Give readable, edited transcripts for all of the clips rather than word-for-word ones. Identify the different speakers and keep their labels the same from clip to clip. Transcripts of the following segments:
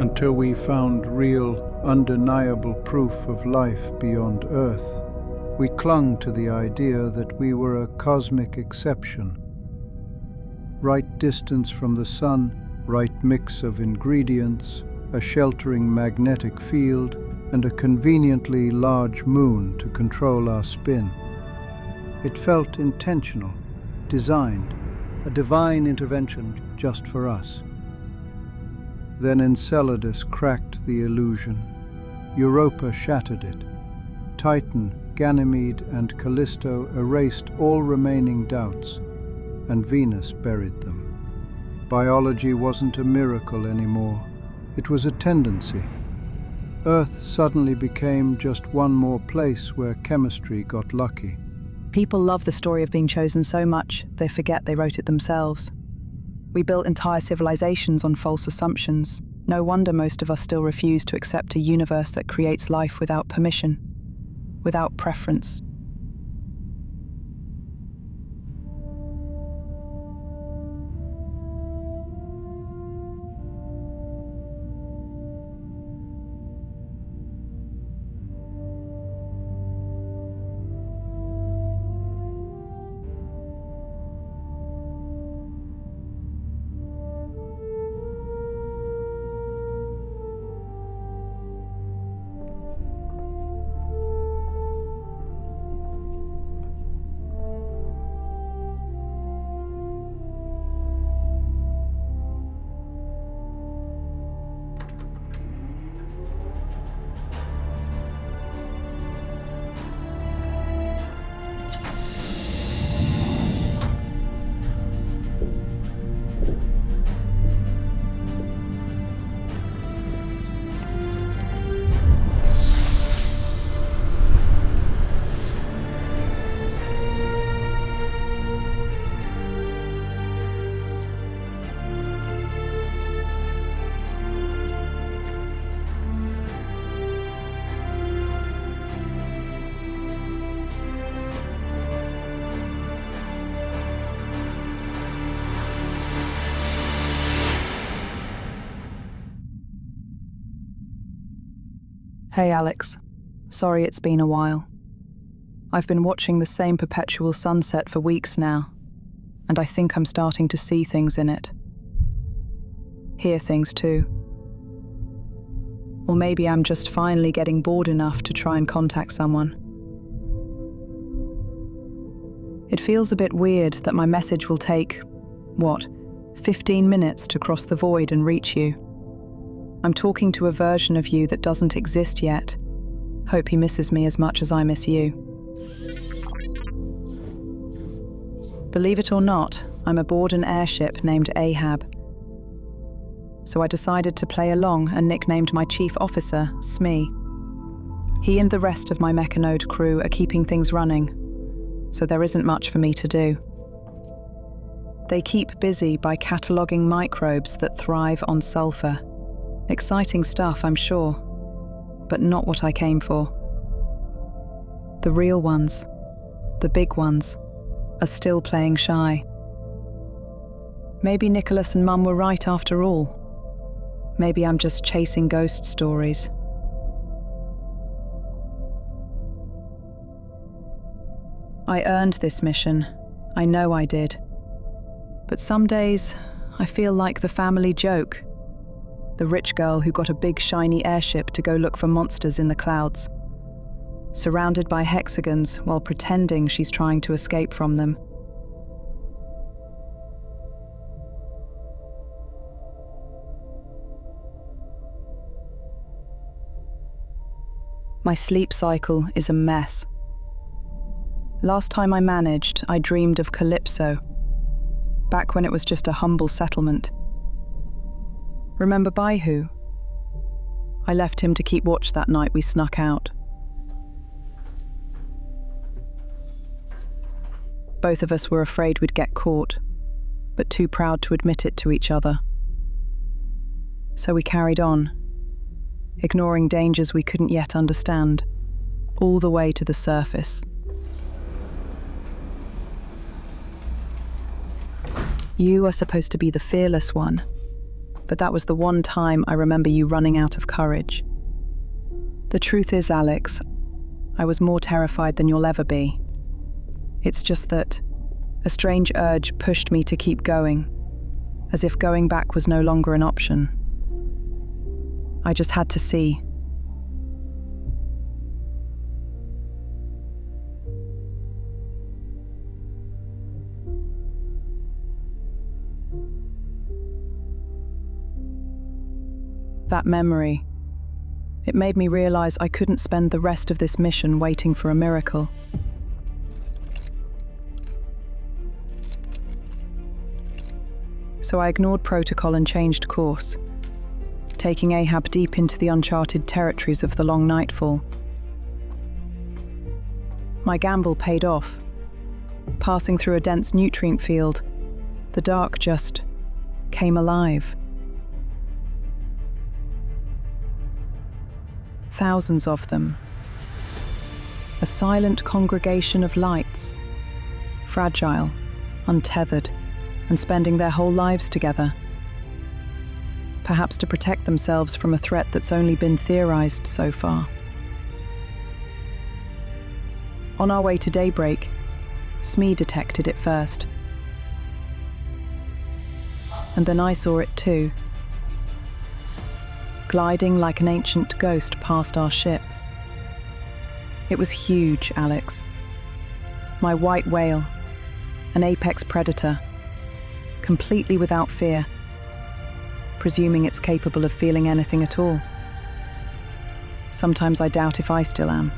Speaker 1: until we found real, undeniable proof of life beyond Earth. We clung to the idea that we were a cosmic exception. Right distance from the sun, right mix of ingredients, a sheltering magnetic field, and a conveniently large moon to control our spin. It felt intentional, designed, a divine intervention just for us. Then Enceladus cracked the illusion. Europa shattered it. Titan, Ganymede, and Callisto erased all remaining doubts, and Venus buried them. Biology wasn't a miracle anymore. It was a tendency. Earth suddenly became just one more place where chemistry got lucky.
Speaker 2: People love the story of being chosen so much, they forget they wrote it themselves. We built entire civilizations on false assumptions. No wonder most of us still refuse to accept a universe that creates life without permission, without preference. Hey Alex, sorry it's been a while. I've been watching the same perpetual sunset for weeks now, and I think I'm starting to see things in it. Hear things too. Or maybe I'm just finally getting bored enough to try and contact someone. It feels a bit weird that my message will take, 15 minutes to cross the void and reach you. I'm talking to a version of you that doesn't exist yet. Hope he misses me as much as I miss you. Believe it or not, I'm aboard an airship named Ahab. So I decided to play along and nicknamed my chief officer, Smee. He and the rest of my Mechanode crew are keeping things running, so there isn't much for me to do. They keep busy by cataloguing microbes that thrive on sulfur. Exciting stuff, I'm sure, but not what I came for. The real ones, the big ones, are still playing shy. Maybe Nicholas and Mum were right after all. Maybe I'm just chasing ghost stories. I earned this mission. I know I did. But some days, I feel like the family joke. The rich girl who got a big shiny airship to go look for monsters in the clouds, surrounded by hexagons while pretending she's trying to escape from them. My sleep cycle is a mess. Last time I managed, I dreamed of Calypso, back when it was just a humble settlement. Remember Baihu? I left him to keep watch that night we snuck out. Both of us were afraid we'd get caught, but too proud to admit it to each other. So we carried on, ignoring dangers we couldn't yet understand, all the way to the surface. You are supposed to be the fearless one, but that was the one time I remember you running out of courage. The truth is, Alex, I was more terrified than you'll ever be. It's just that a strange urge pushed me to keep going, as if going back was no longer an option. I just had to see. That memory, it made me realize I couldn't spend the rest of this mission waiting for a miracle. So I ignored protocol and changed course, taking Ahab deep into the uncharted territories of the long nightfall. My gamble paid off. Passing through a dense nutrient field, the dark just came alive. Thousands of them. A silent congregation of lights, fragile, untethered, and spending their whole lives together. Perhaps to protect themselves from a threat that's only been theorized so far. On our way to daybreak, Smee detected it first. And then I saw it too. Gliding like an ancient ghost past our ship. It was huge, Alex. My white whale, an apex predator, completely without fear, presuming it's capable of feeling anything at all. Sometimes I doubt if I still am.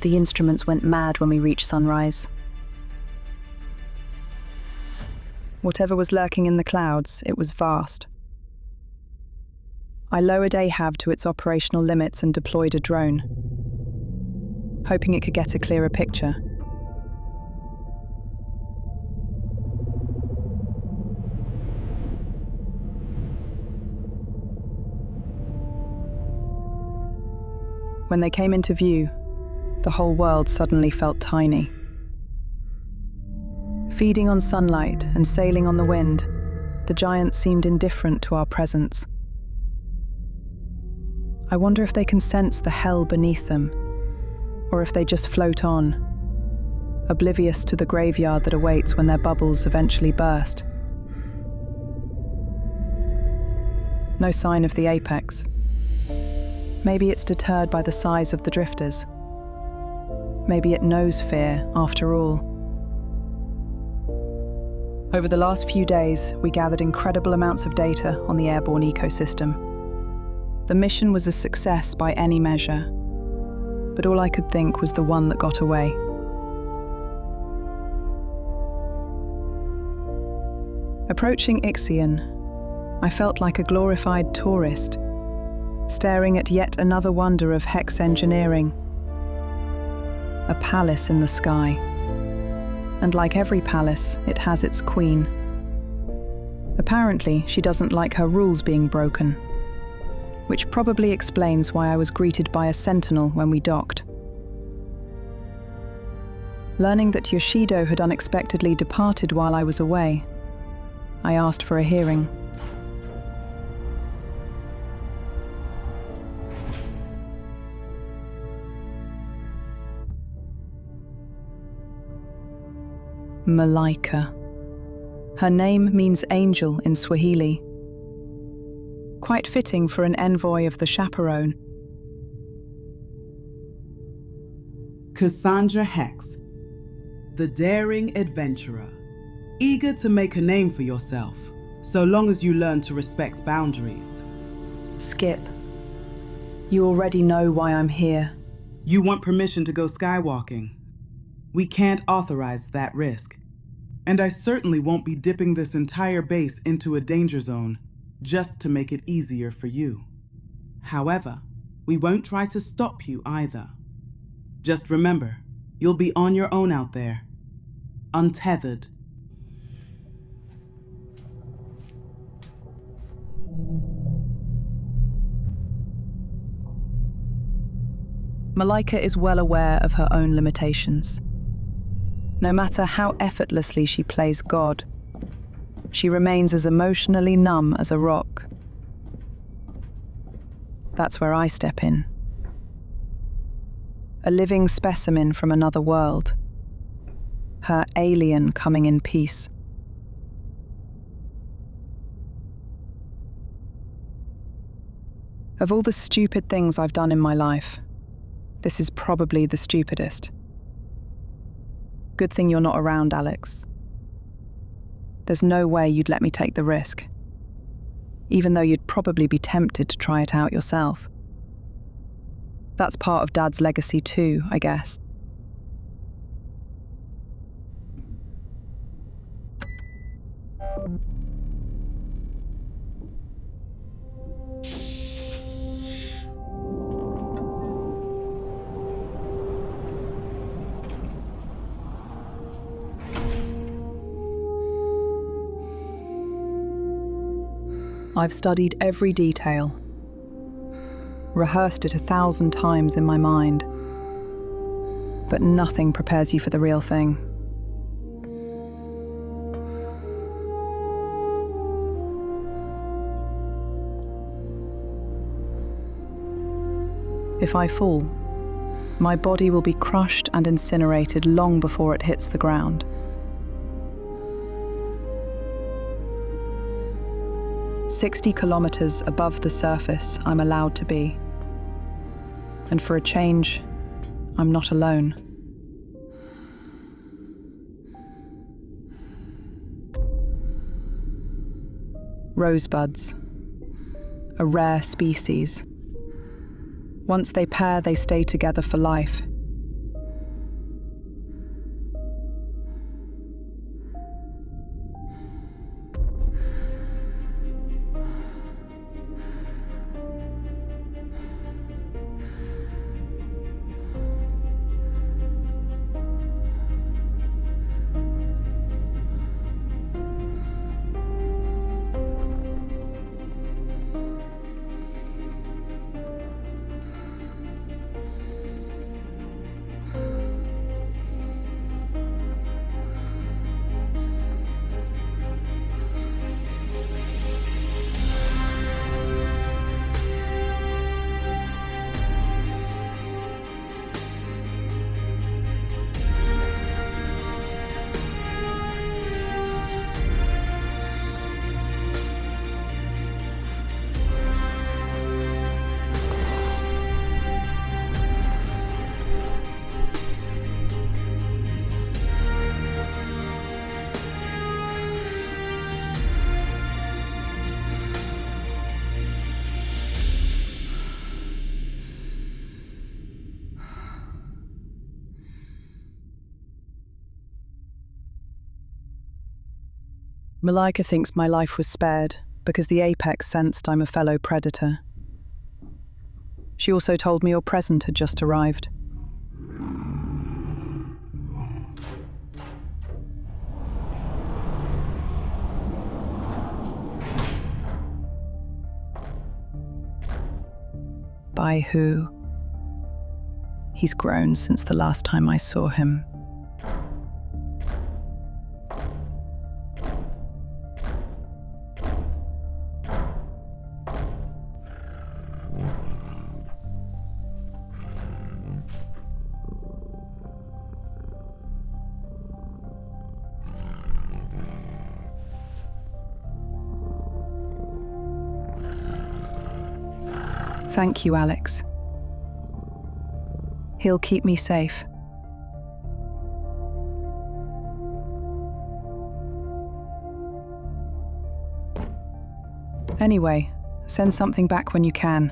Speaker 2: The instruments went mad when we reached sunrise. Whatever was lurking in the clouds, it was vast. I lowered Ahab to its operational limits and deployed a drone, hoping it could get a clearer picture. When they came into view, the whole world suddenly felt tiny. Feeding on sunlight and sailing on the wind, the giants seemed indifferent to our presence. I wonder if they can sense the hell beneath them, or if they just float on, oblivious to the graveyard that awaits when their bubbles eventually burst. No sign of the apex. Maybe it's deterred by the size of the drifters. Maybe it knows fear, after all. Over the last few days, we gathered incredible amounts of data on the airborne ecosystem. The mission was a success by any measure, but all I could think was the one that got away. Approaching Ixion, I felt like a glorified tourist, staring at yet another wonder of Hex engineering. A palace in the sky. And like every palace, it has its queen. Apparently, she doesn't like her rules being broken, which probably explains why I was greeted by a sentinel when we docked. Learning that Yoshido had unexpectedly departed while I was away, I asked for a hearing. Malaika. Her name means angel in Swahili. Quite fitting for an envoy of the chaperone.
Speaker 3: Cassandra Hex, the daring adventurer, eager to make a name for yourself, so long as you learn to respect boundaries.
Speaker 2: Skip, you already know why I'm here.
Speaker 3: You want permission to go skywalking. We can't authorize that risk. And I certainly won't be dipping this entire base into a danger zone just to make it easier for you. However, we won't try to stop you either. Just remember, you'll be on your own out there, untethered.
Speaker 2: Malaika is well aware of her own limitations. No matter how effortlessly she plays God, She remains as emotionally numb as a rock. That's where I step in. A living specimen from another world. Her alien coming in peace. Of all the stupid things I've done in my life, this is probably the stupidest. Good thing you're not around, Alex. There's no way you'd let me take the risk, even though you'd probably be tempted to try it out yourself. That's part of Dad's legacy too, I guess. I've studied every detail, rehearsed it 1,000 times in my mind, but nothing prepares you for the real thing. If I fall, my body will be crushed and incinerated long before it hits the ground. 60 kilometers above the surface, I'm allowed to be. And for a change, I'm not alone. Rosebuds, a rare species. Once they pair, they stay together for life. Malika thinks my life was spared because the apex sensed I'm a fellow predator. She also told me your present had just arrived. By who? He's grown since the last time I saw him. Thank you, Alex. He'll keep me safe. Anyway, send something back when you can.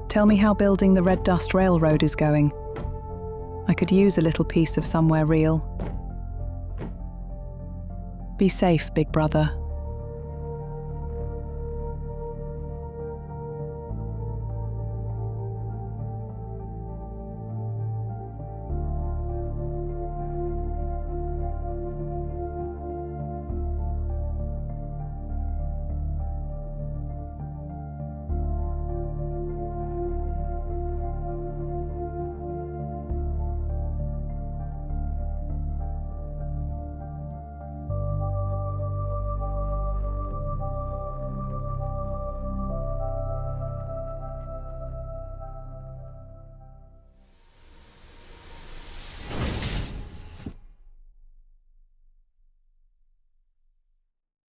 Speaker 2: Tell me how building the Red Dust Railroad is going. I could use a little piece of somewhere real. Be safe, big brother.